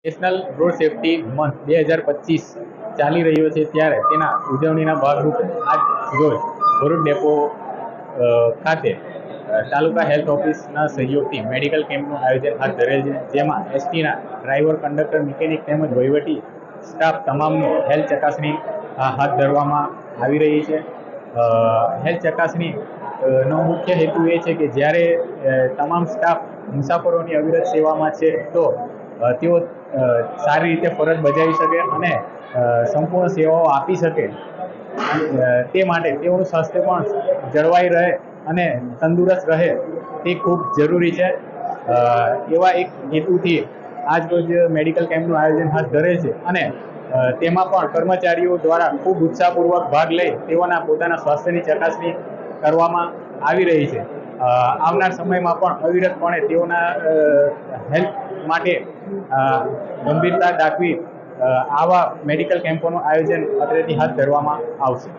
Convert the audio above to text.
National road safety month 2025 ચાલી રહ્યો છે ત્યારે તેના ઉજવણીના ભાગરૂપે આજ રોજ ભરૂચ ડેપો ખાતે તાલુકા હેલ્થ ઓફિસના સહયોગથી મેડિકલ કેમ્પનું આયોજન હાથ ધરેલ છે, જેમાં એસટીના ડ્રાઈવર, કંડક્ટર, મિકેનિક તેમજ વહીવટી સ્ટાફ તમામની હેલ્થ ચકાસણી હાથ ધરવામાં આવી રહી છે. હેલ્થ ચકાસણી નો મુખ્ય હેતુ એ છે કે જ્યારે તમામ સ્ટાફ મુસાફરોની અવિરત સેવામાં છે તો તેઓ સારી રીતે ફરજ બજાવી શકે અને સંપૂર્ણ સેવાઓ આપી શકે, તે માટે તેઓનું સ્વાસ્થ્ય પણ જળવાઈ રહે અને તંદુરસ્ત રહે તે ખૂબ જરૂરી છે. એવા એક હેતુથી આજ રોજ મેડિકલ કેમ્પનું આયોજન હાથ ધરે છે અને તેમાં પણ કર્મચારીઓ દ્વારા ખૂબ ઉત્સાહપૂર્વક ભાગ લઈ તેઓના પોતાના સ્વાસ્થ્યની ચકાસણી કરવામાં આવી રહી છે. આવનાર સમયમાં પણ અવિરતપણે તેઓના હેલ્થ માટે ગંભીરતા દાખવી આવા મેડિકલ કેમ્પોનું આયોજન અત્રેથી હાથ ધરવામાં આવશે.